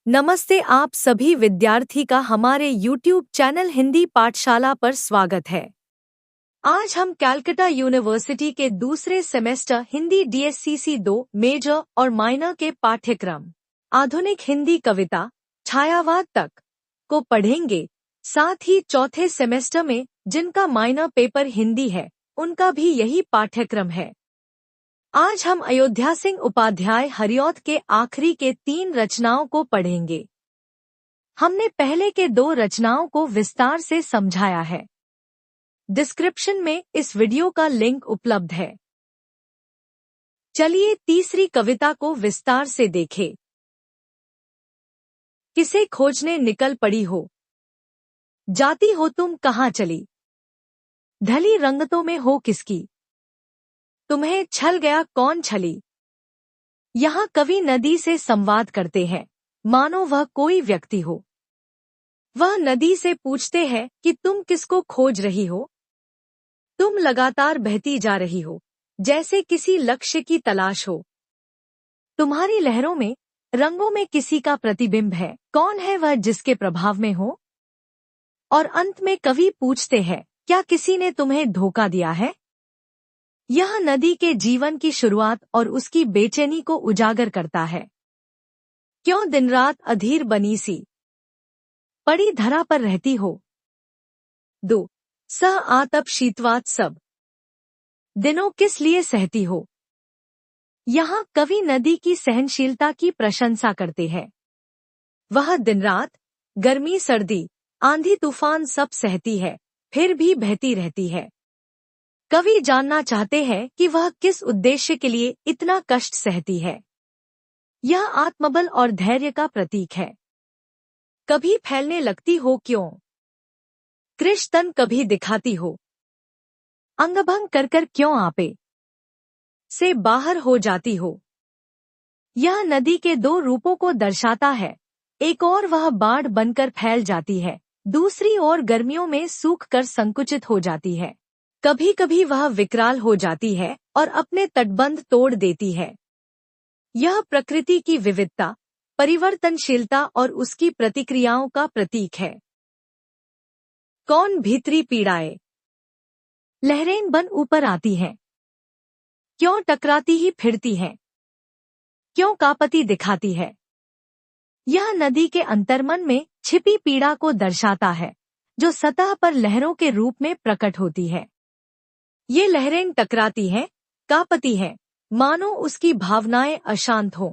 नमस्ते, आप सभी विद्यार्थी का हमारे YouTube चैनल हिंदी पाठशाला पर स्वागत है। आज हम कैलकाटा यूनिवर्सिटी के दूसरे सेमेस्टर हिंदी DSCC 2 मेजर और माइनर के पाठ्यक्रम आधुनिक हिंदी कविता छायावाद तक को पढ़ेंगे। साथ ही चौथे सेमेस्टर में जिनका माइनर पेपर हिंदी है, उनका भी यही पाठ्यक्रम है। आज हम अयोध्या सिंह उपाध्याय हरिऔध के आखिरी के 3 रचनाओं को पढ़ेंगे। हमने पहले के 2 रचनाओं को विस्तार से समझाया है। डिस्क्रिप्शन में इस वीडियो का लिंक उपलब्ध है। चलिए तीसरी कविता को विस्तार से देखें। किसे खोजने निकल पड़ी हो, जाती हो तुम कहाँ चली, ढली रंगतों में हो किसकी, तुम्हें छल गया कौन छली। यहाँ कवि नदी से संवाद करते हैं, मानो वह कोई व्यक्ति हो। वह नदी से पूछते हैं कि तुम किसको खोज रही हो। तुम लगातार बहती जा रही हो, जैसे किसी लक्ष्य की तलाश हो। तुम्हारी लहरों में, रंगों में किसी का प्रतिबिंब है। कौन है वह जिसके प्रभाव में हो। और अंत में कवि पूछते हैं, क्या किसी ने तुम्हें धोखा दिया है। यह नदी के जीवन की शुरुआत और उसकी बेचैनी को उजागर करता है। क्यों दिन रात अधीर बनी सी, पड़ी धरा पर रहती हो। 2 सह आतप शीतवात सब, दिनों किस लिए सहती हो। यहाँ कवि नदी की सहनशीलता की प्रशंसा करते हैं। वह दिन रात, गर्मी सर्दी, आंधी तूफान सब सहती है, फिर भी बहती रहती है। कवि जानना चाहते हैं कि वह किस उद्देश्य के लिए इतना कष्ट सहती है। यह आत्मबल और धैर्य का प्रतीक है। कभी फैलने लगती हो क्यों, कृश तन कभी दिखाती हो। अंगभंग कर क्यों आपे से बाहर हो जाती हो। यह नदी के 2 रूपों को दर्शाता है। एक और वह बाढ़ बनकर फैल जाती है, दूसरी ओर गर्मियों में सूख कर संकुचित हो जाती है। कभी कभी वह विकराल हो जाती है और अपने तटबंध तोड़ देती है। यह प्रकृति की विविधता, परिवर्तनशीलता और उसकी प्रतिक्रियाओं का प्रतीक है। कौन भीतरी पीड़ाए, लहरें बन ऊपर आती हैं। क्यों टकराती ही फिरती हैं, क्यों कापती दिखाती है। यह नदी के अंतर्मन में छिपी पीड़ा को दर्शाता है, जो सतह पर लहरों के रूप में प्रकट होती है। ये लहरें टकराती हैं, कांपती हैं, मानो उसकी भावनाएं अशांत हों।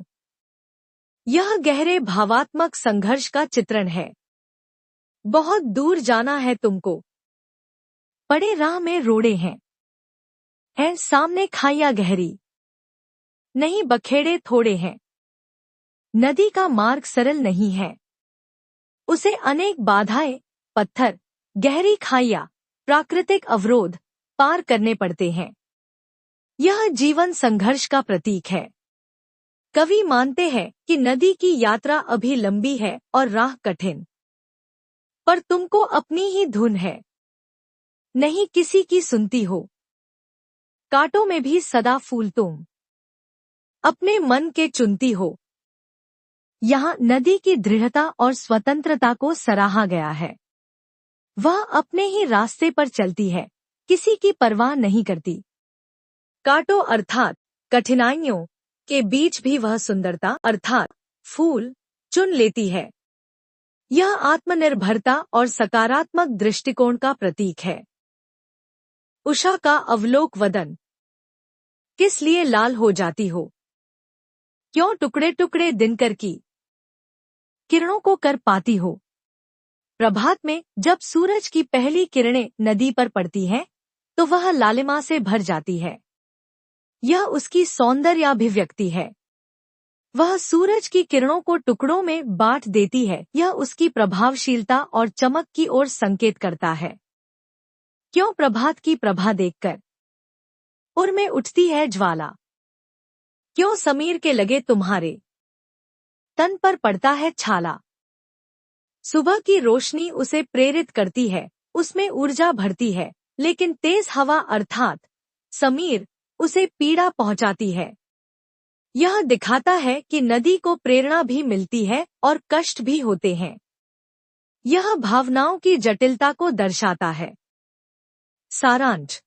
यह गहरे भावात्मक संघर्ष का चित्रण है। बहुत दूर जाना है तुमको, पड़े राह में रोड़े हैं। है सामने खाइयां गहरी, नहीं बखेड़े थोड़े हैं। नदी का मार्ग सरल नहीं है, उसे अनेक बाधाएं, पत्थर, गहरी खाइयां, प्राकृतिक अवरोध पार करने पड़ते हैं। यह जीवन संघर्ष का प्रतीक है। कवि मानते हैं कि नदी की यात्रा अभी लंबी है और राह कठिन, पर तुमको अपनी ही धुन है, नहीं किसी की सुनती हो। कांटों में भी सदा फूल तुम, अपने मन के चुनती हो। यहाँ नदी की दृढ़ता और स्वतंत्रता को सराहा गया है। वह अपने ही रास्ते पर चलती है, किसी की परवाह नहीं करती। कांटों अर्थात कठिनाइयों के बीच भी वह सुंदरता अर्थात फूल चुन लेती है। यह आत्मनिर्भरता और सकारात्मक दृष्टिकोण का प्रतीक है। उषा का अवलोक वदन, किस लिए लाल हो जाती हो। क्यों टुकड़े टुकड़े दिनकर की किरणों को कर पाती हो। प्रभात में जब सूरज की पहली किरणें नदी पर पड़ती हैं, तो वह लालिमा से भर जाती है। यह उसकी सौंदर्याभिव्यक्ति है। वह सूरज की किरणों को टुकड़ों में बांट देती है। यह उसकी प्रभावशीलता और चमक की ओर संकेत करता है। क्यों प्रभात की प्रभा देखकर उर में उठती है ज्वाला। क्यों समीर के लगे तुम्हारे तन पर पड़ता है छाला। सुबह की रोशनी उसे प्रेरित करती है, उसमें ऊर्जा भरती है, लेकिन तेज हवा अर्थात समीर उसे पीड़ा पहुंचाती है। यह दिखाता है कि नदी को प्रेरणा भी मिलती है और कष्ट भी होते हैं। यह भावनाओं की जटिलता को दर्शाता है। सारांश।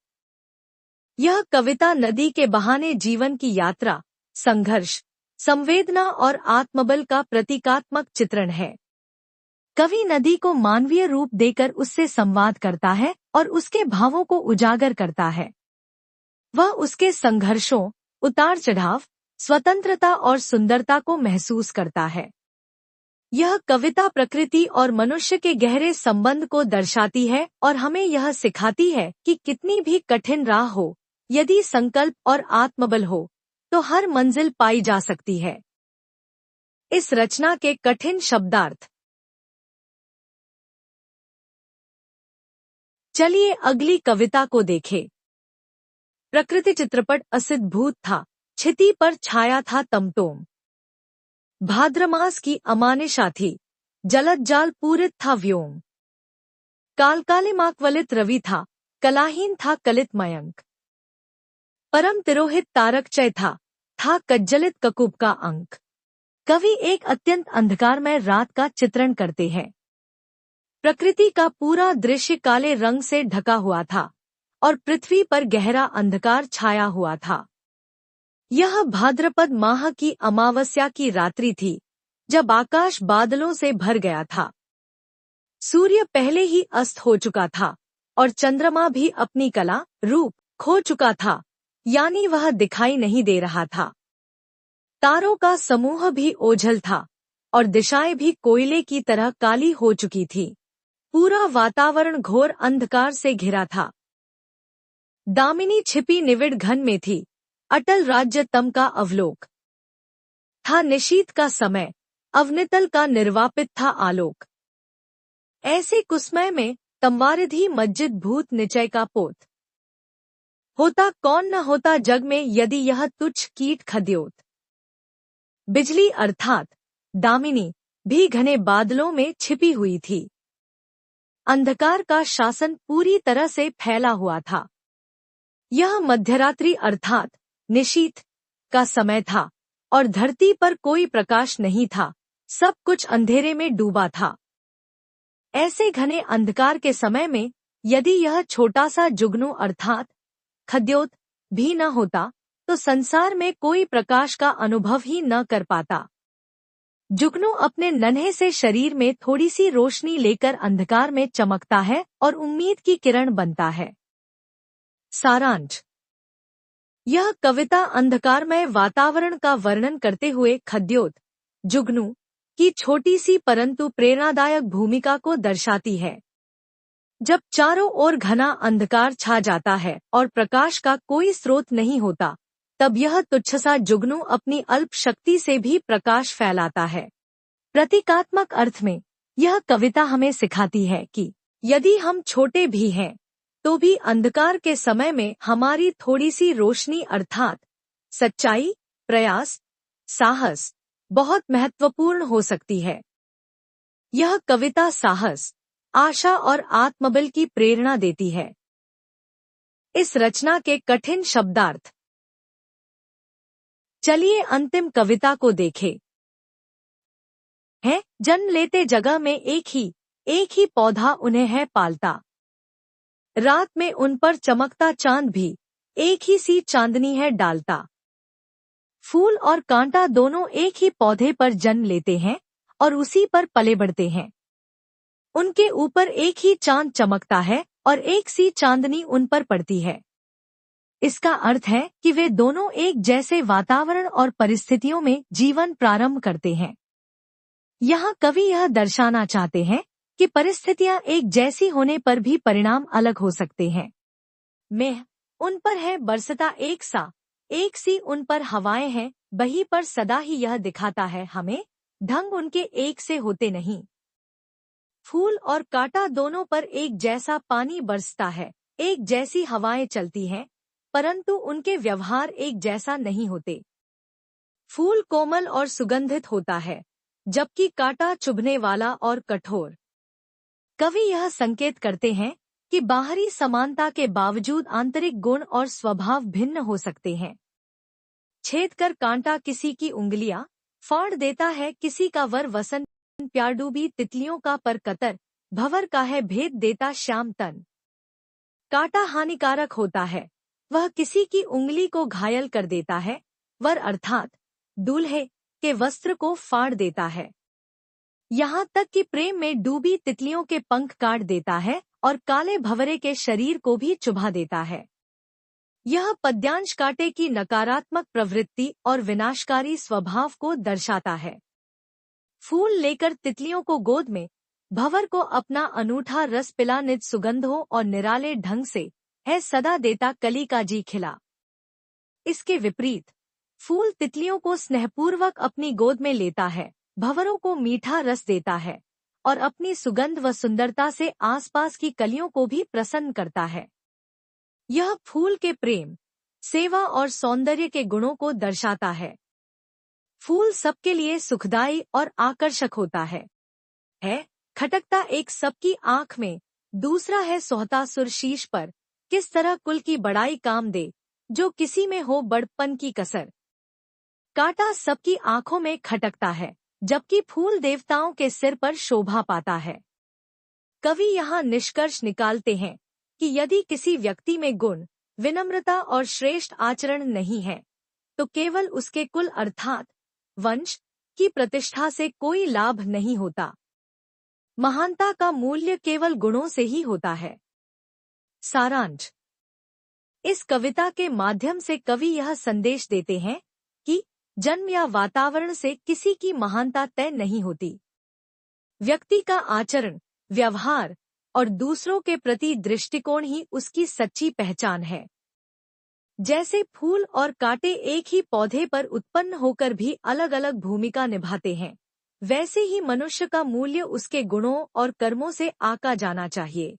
यह कविता नदी के बहाने जीवन की यात्रा, संघर्ष, संवेदना और आत्मबल का प्रतीकात्मक चित्रण है। कवि नदी को मानवीय रूप देकर उससे संवाद करता है और उसके भावों को उजागर करता है। वह उसके संघर्षों, उतार चढ़ाव, स्वतंत्रता और सुंदरता को महसूस करता है। यह कविता प्रकृति और मनुष्य के गहरे संबंध को दर्शाती है और हमें यह सिखाती है कि कितनी भी कठिन राह हो, यदि संकल्प और आत्मबल हो, तो हर मंजिल पाई जा सकती है। इस रचना के कठिन शब्दार्थ। चलिए अगली कविता को देखें। प्रकृति चित्रपट असित भूत था, क्षिति पर छाया था तमतोम। भाद्रमास की अमानिशा थी, जलद जाल पूरित था व्योम। कालकालिमाक्वलित रवि था, कलाहीन था कलित मयंक। परम तिरोहित तारक चय था कज्जलित ककुब का अंक। कवि एक अत्यंत अंधकारमय रात का चित्रण करते हैं। प्रकृति का पूरा दृश्य काले रंग से ढका हुआ था और पृथ्वी पर गहरा अंधकार छाया हुआ था। यह भाद्रपद माह की अमावस्या की रात्रि थी, जब आकाश बादलों से भर गया था। सूर्य पहले ही अस्त हो चुका था और चंद्रमा भी अपनी कला, रूप खो चुका था, यानी वह दिखाई नहीं दे रहा था। तारों का समूह भी ओझल था और दिशाएं भी कोयले की तरह काली हो चुकी थी। पूरा वातावरण घोर अंधकार से घिरा था। दामिनी छिपी निविड़ घन में थी, अटल राज्य तम का अवलोक था। निशीत का समय, अवनितल का निर्वापित था आलोक। ऐसे कुसमय में तमवारिधि मज्जिद भूत निचय का पोत। होता कौन न होता जग में यदि यह तुच्छ कीट खद्योत। बिजली अर्थात दामिनी भी घने बादलों में छिपी हुई थी। अंधकार का शासन पूरी तरह से फैला हुआ था। यह मध्यरात्रि अर्थात निशीत का समय था और धरती पर कोई प्रकाश नहीं था, सब कुछ अंधेरे में डूबा था। ऐसे घने अंधकार के समय में यदि यह छोटा सा जुगनू अर्थात खद्योत भी न होता, तो संसार में कोई प्रकाश का अनुभव ही न कर पाता। जुगनू अपने नन्हे से शरीर में थोड़ी सी रोशनी लेकर अंधकार में चमकता है और उम्मीद की किरण बनता है। सारांश। यह कविता अंधकारमय वातावरण का वर्णन करते हुए खद्योत, जुगनू की छोटी सी परंतु प्रेरणादायक भूमिका को दर्शाती है। जब चारों ओर घना अंधकार छा जाता है और प्रकाश का कोई स्रोत नहीं होता, तब यह तुच्छ सा जुगनू अपनी अल्प शक्ति से भी प्रकाश फैलाता है। प्रतीकात्मक अर्थ में यह कविता हमें सिखाती है कि यदि हम छोटे भी हैं, तो भी अंधकार के समय में हमारी थोड़ी सी रोशनी अर्थात सच्चाई, प्रयास, साहस बहुत महत्वपूर्ण हो सकती है। यह कविता साहस, आशा और आत्मबल की प्रेरणा देती है। इस रचना के कठिन शब्दार्थ। चलिए अंतिम कविता को देखें। है जन्म लेते जगह में एक ही पौधा उन्हें है पालता। रात में उन पर चमकता चांद भी एक ही सी चांदनी है डालता। फूल और कांटा दोनों एक ही पौधे पर जन्म लेते हैं और उसी पर पले बढ़ते हैं। उनके ऊपर एक ही चांद चमकता है और एक सी चांदनी उन पर पड़ती है। इसका अर्थ है कि वे दोनों एक जैसे वातावरण और परिस्थितियों में जीवन प्रारंभ करते हैं। यहाँ कवि यह दर्शाना चाहते हैं कि परिस्थितियां एक जैसी होने पर भी परिणाम अलग हो सकते हैं। मेह उन पर है बरसता एक सी उन पर हवाएं हैं बही पर सदा ही यह दिखाता है हमें ढंग उनके एक से होते नहीं। फूल और कांटा दोनों पर एक जैसा पानी बरसता है, एक जैसी हवाएं चलती हैं, परंतु उनके व्यवहार एक जैसा नहीं होते। फूल कोमल और सुगंधित होता है, जबकि कांटा चुभने वाला और कठोर। कवि यह संकेत करते हैं कि बाहरी समानता के बावजूद आंतरिक गुण और स्वभाव भिन्न हो सकते हैं। छेद कर कांटा किसी की उंगलियां फाड़ देता है, किसी का वर वसन प्यार डूबी तितलियों का पर कतर, भंवर का है भेद देता श्याम तन। कांटा हानिकारक होता है, वह किसी की उंगली को घायल कर देता है। वर अर्थात दूल्हे के वस्त्र को फाड़ देता है। यहाँ तक कि प्रेम में डूबी तितलियों के पंख काट देता है और काले भंवरे के शरीर को भी चुभा देता है। यह पद्यांश कांटे की नकारात्मक प्रवृत्ति और विनाशकारी स्वभाव को दर्शाता है। फूल लेकर तितलियों को गोद में भंवर को अपना अनूठा रस पिला, निज सुगंधों और निराले ढंग से है सदा देता कली का जी खिला। इसके विपरीत फूल तितलियों को स्नेहपूर्वक अपनी गोद में लेता है, भंवरों को मीठा रस देता है और अपनी सुगंध व सुंदरता से आसपास की कलियों को भी प्रसन्न करता है। यह फूल के प्रेम, सेवा और सौंदर्य के गुणों को दर्शाता है। फूल सबके लिए सुखदायी और आकर्षक होता है। खटकता एक सबकी आंख में, दूसरा है सोहता सुर शीश पर, किस तरह कुल की बड़ाई काम दे, जो किसी में हो बड़पन की कसर। कांटा सबकी आंखों में खटकता है, जबकि फूल देवताओं के सिर पर शोभा पाता है। कवि यहाँ निष्कर्ष निकालते हैं कि यदि किसी व्यक्ति में गुण, विनम्रता और श्रेष्ठ आचरण नहीं है, तो केवल उसके कुल अर्थात वंश की प्रतिष्ठा से कोई लाभ नहीं होता। महानता का मूल्य केवल गुणों से ही होता है। सारांश: इस कविता के माध्यम से कवि यह संदेश देते हैं कि जन्म या वातावरण से किसी की महानता तय नहीं होती। व्यक्ति का आचरण, व्यवहार और दूसरों के प्रति दृष्टिकोण ही उसकी सच्ची पहचान है। जैसे फूल और कांटे एक ही पौधे पर उत्पन्न होकर भी अलग अलग भूमिका निभाते हैं, वैसे ही मनुष्य का मूल्य उसके गुणों और कर्मों से आका जाना चाहिए।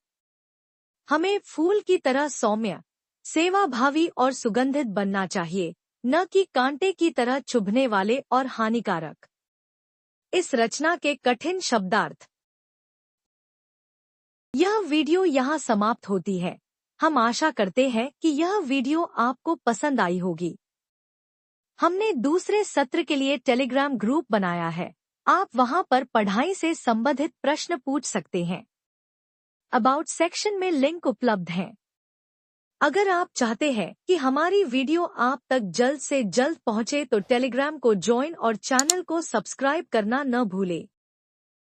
हमें फूल की तरह सौम्य, सेवाभावी और सुगंधित बनना चाहिए, न कि कांटे की तरह चुभने वाले और हानिकारक। इस रचना के कठिन शब्दार्थ। यह वीडियो यहाँ समाप्त होती है। हम आशा करते हैं कि यह वीडियो आपको पसंद आई होगी। हमने दूसरे सत्र के लिए टेलीग्राम ग्रुप बनाया है, आप वहां पर पढ़ाई से संबंधित प्रश्न पूछ सकते हैं। अबाउट सेक्शन में लिंक उपलब्ध है। अगर आप चाहते हैं कि हमारी वीडियो आप तक जल्द से जल्द पहुंचे तो टेलीग्राम को ज्वाइन और चैनल को सब्सक्राइब करना न भूलें।